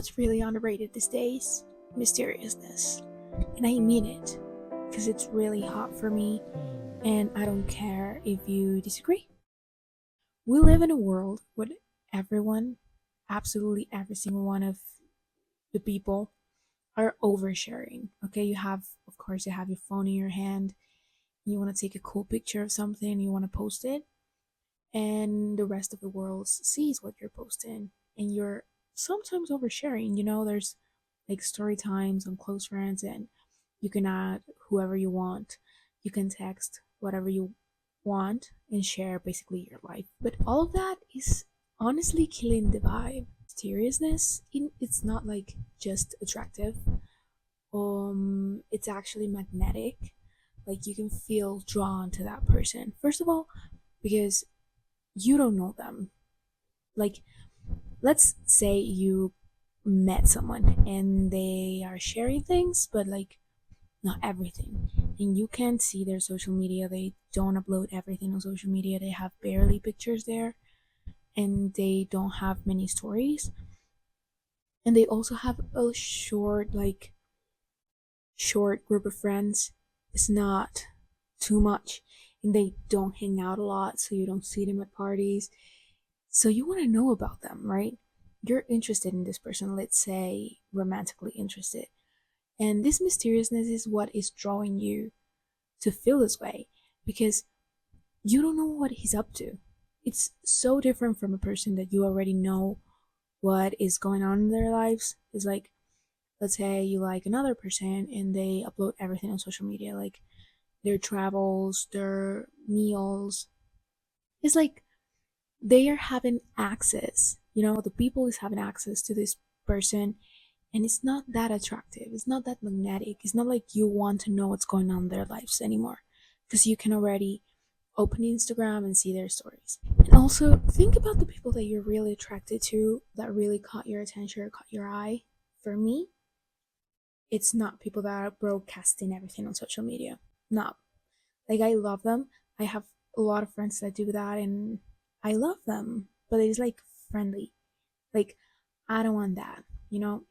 what's really underrated these days? Mysteriousness. And I mean it, because it's really hot for me, and I don't care if you disagree. We live in a world where everyone, absolutely every single one of the people, are oversharing. Okay, you have, of course, you have your phone in your hand, you want to take a cool picture of something, you want to post it, and the rest of the world sees what you're posting, and you're sometimes oversharing. There's like story times on close friends, and you can add whoever you want, you can text whatever you want and share basically your life. But all of that is honestly killing the vibe. Seriousness, it's not like just attractive, it's actually magnetic. Like you can feel drawn to that person, first of all, because you don't know them. Like, let's say you met someone and they are sharing things, but like not everything, and you can't see their social media. They don't upload everything on social media, they have barely pictures there, and they don't have many stories, and they also have a short group of friends. It's not too much, and they don't hang out a lot, so you don't see them at parties. So you want to know about them, right? You're interested in this person, let's say romantically interested, and this mysteriousness is what is drawing you to feel this way, because you don't know what he's up to. It's so different from a person that you already know what is going on in their lives. It's like, let's say you like another person and they upload everything on social media, like their travels, their meals. It's like they are having access, the people is having access to this person, and it's not that attractive, it's not that magnetic, it's not like you want to know what's going on in their lives anymore, because you can already open Instagram and see their stories. And also think about the people that you're really attracted to, that really caught your attention or caught your eye. For me, it's not people that are broadcasting everything on social media. Not like, I love them, I have a lot of friends that do that, and I love them, but it's like friendly. Like, I don't want that,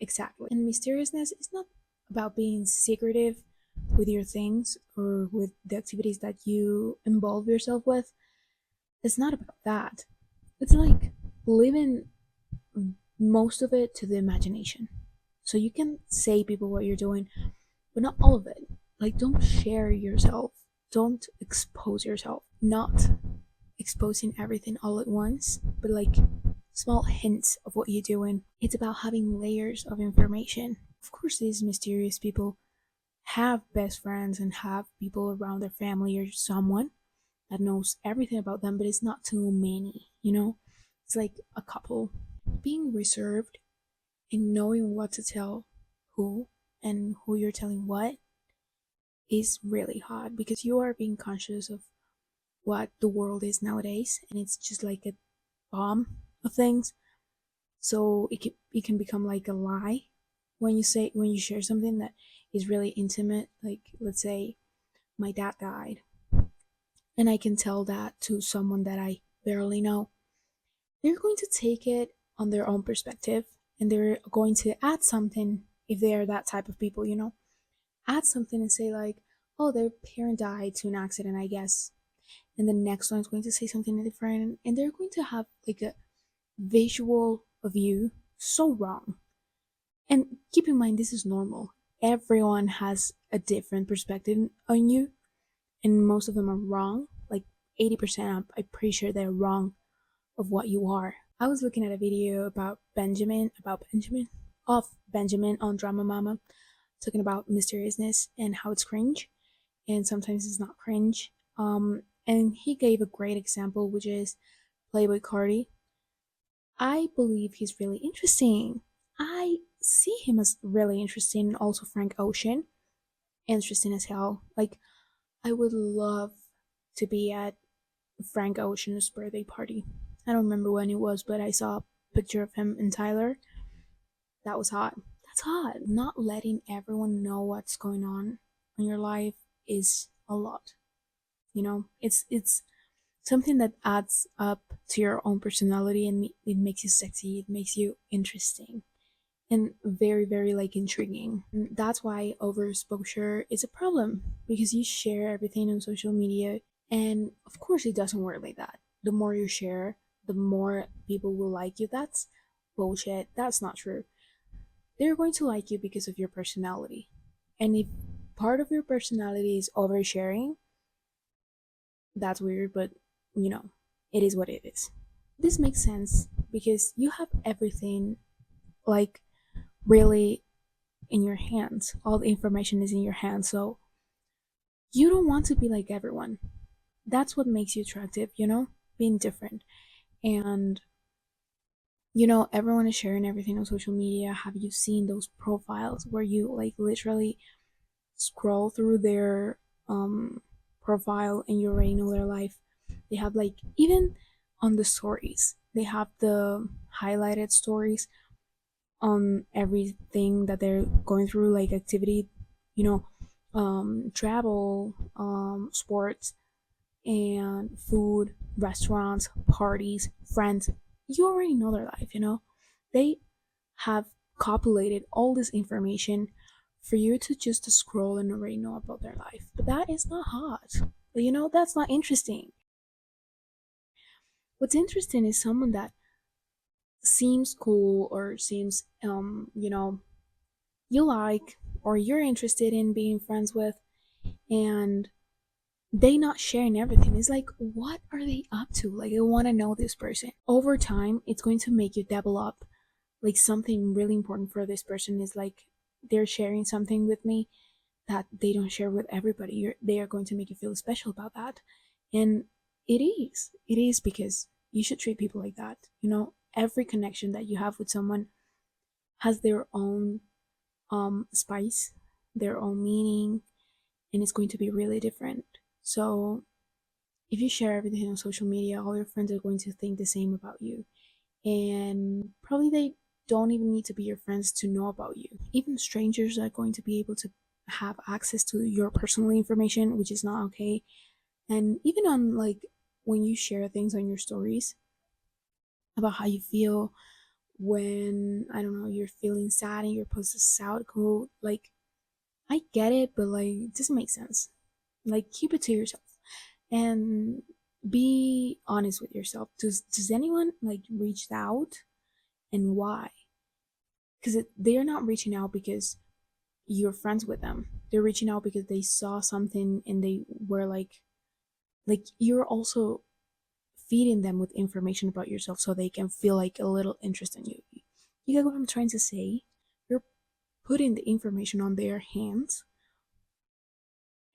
exactly. And mysteriousness is not about being secretive with your things or with the activities that you involve yourself with. It's not about that. It's like leaving most of it to the imagination. So you can say people what you're doing, but not all of it. Like, don't share yourself. Don't expose yourself. Not exposing everything all at once, but like small hints of what you're doing. It's about having layers of information. Of course, these mysterious people have best friends and have people around their family or someone that knows everything about them, but it's not too many. It's like a couple. Being reserved and knowing what to tell who and who you're telling what is really hard, because you are being conscious of what the world is nowadays, and it's just like a bomb of things. So it can become like a lie when you share something that is really intimate. Like, let's say my dad died, and I can tell that to someone that I barely know. They're going to take it on their own perspective, and they're going to add something, if they're that type of people. Add something and say like, oh, their parent died to an accident, I guess. And the next one is going to say something different, and they're going to have like a visual of you so wrong. And keep in mind, this is normal. Everyone has a different perspective on you, and most of them are wrong. Like 80%, I'm pretty sure they're wrong of what you are. I was looking at a video of Benjamin on Drama Mama, talking about mysteriousness and how it's cringe, and sometimes it's not cringe. And he gave a great example, which is Playboy Cardi. I believe he's really interesting. I see him as really interesting. Also, Frank Ocean, interesting as hell. Like, I would love to be at Frank Ocean's birthday party. I don't remember when it was, but I saw a picture of him and Tyler. That was hot. That's hot. Not letting everyone know what's going on in your life is a lot. It's something that adds up to your own personality, and it makes you sexy. It makes you interesting, and very, very like intriguing. And that's why overexposure is a problem, because you share everything on social media, and of course it doesn't work like that. The more you share, the more people will like you. That's bullshit. That's not true. They're going to like you because of your personality. And if part of your personality is oversharing, that's weird, but you know, it is what it is. This makes sense because you have everything like really in your hands. All the information is in your hands. So you don't want to be like everyone. That's what makes you attractive, being different. And everyone is sharing everything on social media. Have you seen those profiles where you like literally scroll through their profile and you already know their life? They have like, even on the stories, they have the highlighted stories on everything that they're going through, like activity, you know, travel, sports, and food, restaurants, parties, friends. You already know their life. They have copulated all this information for you to just scroll and already know about their life. But that is not hot. That's not interesting. What's interesting is someone that seems cool or seems, you like or you're interested in being friends with, and they not sharing everything. It's like, what are they up to? Like, I want to know this person. Over time, it's going to make you develop like something really important for this person. Is like, they're sharing something with me that they don't share with everybody. They are going to make you feel special about that. And it is because you should treat people like that. Every connection that you have with someone has their own spice, their own meaning, and it's going to be really different. So if you share everything on social media, all your friends are going to think the same about you. And probably they don't even need to be your friends to know about you. Even strangers are going to be able to have access to your personal information, which is not okay. And even on like when you share things on your stories about how you feel when, I don't know, you're feeling sad and you're post a sad quote, like, I get it, but like it doesn't make sense. Like, keep it to yourself and be honest with yourself. Does anyone like reach out, and why? Because they're not reaching out because you're friends with them. They're reaching out because they saw something and they were like you're also feeding them with information about yourself so they can feel like a little interest in you. You get what I'm trying to say? You're putting the information on their hands,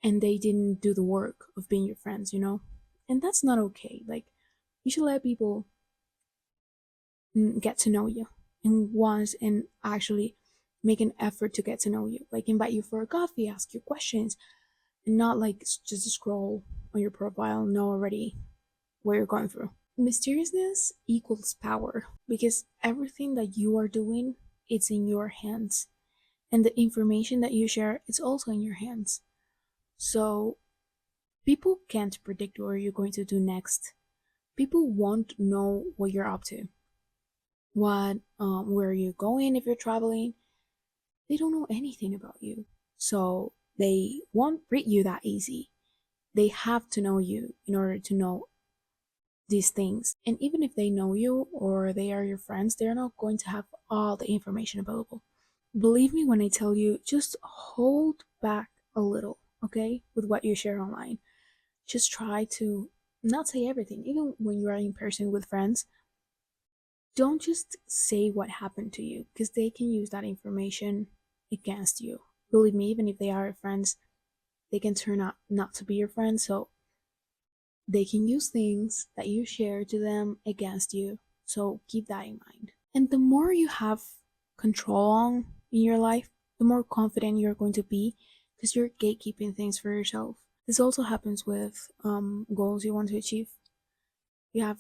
and they didn't do the work of being your friends. And that's not okay. Like, you should let people get to know you and once, and actually make an effort to get to know you. Like, invite you for a coffee, ask you questions, and not like just scroll on your profile and know already what you're going through. Mysteriousness equals power, because everything that you are doing, it's in your hands, and the information that you share, it's also in your hands. So people can't predict what you're going to do next. People won't know what you're up to, where you're going if you're traveling. They don't know anything about you, so they won't read you that easy. They have to know you in order to know these things. And even if they know you or they are your friends, they're not going to have all the information available. Believe me when I tell you, just hold back a little, okay, with what you share online. Just try to not say everything. Even when you are in person with friends, don't just say what happened to you, because they can use that information against you. Believe me, even if they are your friends, they can turn out not to be your friends. So they can use things that you share to them against you. So keep that in mind. And the more you have control on in your life, the more confident you're going to be, because you're gatekeeping things for yourself. This also happens with goals you want to achieve. You have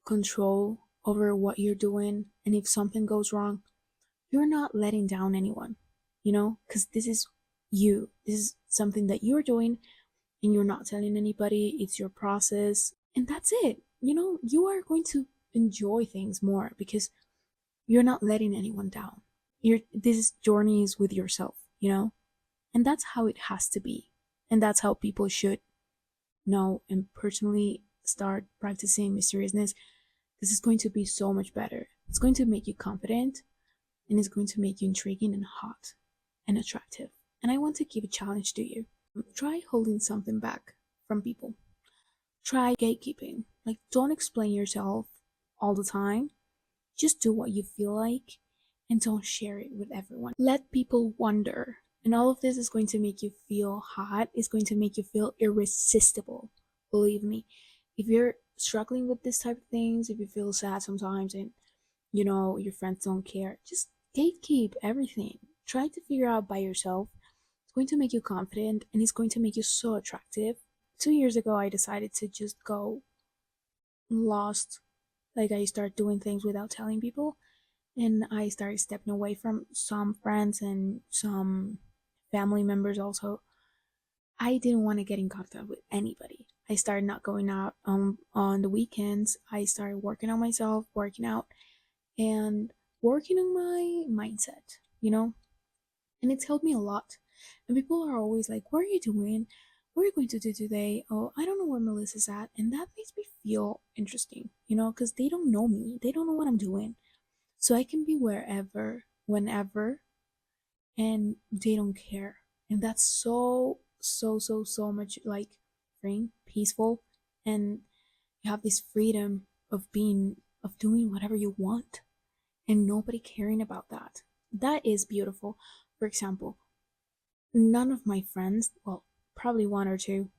control over what you're doing, and if something goes wrong, you're not letting down anyone, because this is you. This is something that you're doing, and you're not telling anybody. It's your process, and that's it. You are going to enjoy things more because you're not letting anyone down. this journey is with yourself, you know? And that's how it has to be. And that's how people should know and personally start practicing mysteriousness. This is going to be so much better. It's going to make you confident, and it's going to make you intriguing and hot and attractive. And I want to give a challenge to you. Try holding something back from people. Try gatekeeping. Like, don't explain yourself all the time. Just do what you feel like and don't share it with everyone. Let people wonder. And all of this is going to make you feel hot, it's going to make you feel irresistible. Believe me. If you're struggling with this type of things, if you feel sad sometimes and your friends don't care, just gatekeep everything. Try to figure out by yourself. It's going to make you confident and it's going to make you so attractive. 2 years ago, I decided to just go lost. Like, I started doing things without telling people, and I started stepping away from some friends and some family members also. I didn't want to get in contact with anybody. I started not going out on the weekends. I started working on myself, working out, and working on my mindset, you know? And it's helped me a lot. And people are always like, "What are you doing? What are you going to do today? Oh, I don't know where Melissa's at." And that makes me feel interesting, because they don't know me. They don't know what I'm doing. So I can be wherever, whenever, and they don't care. And that's so, so, so, so much like freeing, peaceful, and you have this freedom of doing whatever you want and nobody caring about that. That is beautiful. For example, none of my friends, well, probably one or two,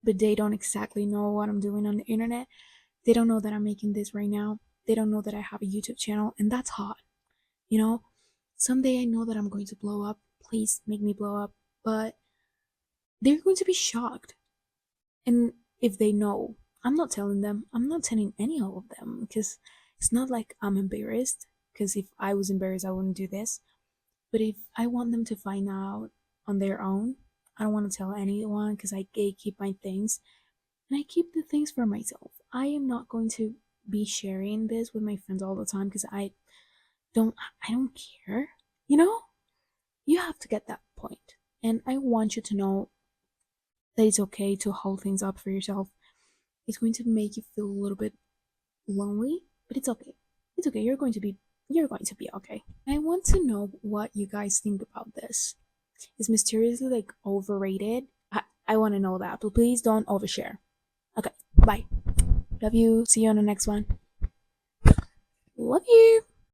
but they don't exactly know what I'm doing on the internet. They don't know that I'm making this right now. They don't know that I have a YouTube channel, and that's hot. You know, someday I know that I'm going to blow up. Please make me blow up. But they're going to be shocked. And if they know, I'm not telling them. I'm not telling any of them because it's not like I'm embarrassed. Because if I was embarrassed, I wouldn't do this. But if I want them to find out on their own, I don't want to tell anyone because I keep my things and I keep the things for myself. I am not going to be sharing this with my friends all the time because don't I don't care. You know? You have to get that point. And I want you to know that it's okay to hold things up for yourself. It's going to make you feel a little bit lonely, but it's okay. It's okay. You're going to be okay. I want to know what you guys think about this. Is mysteriously like overrated? I want to know that, but please don't overshare. Okay, bye. Love you. See you on the next one. Love you.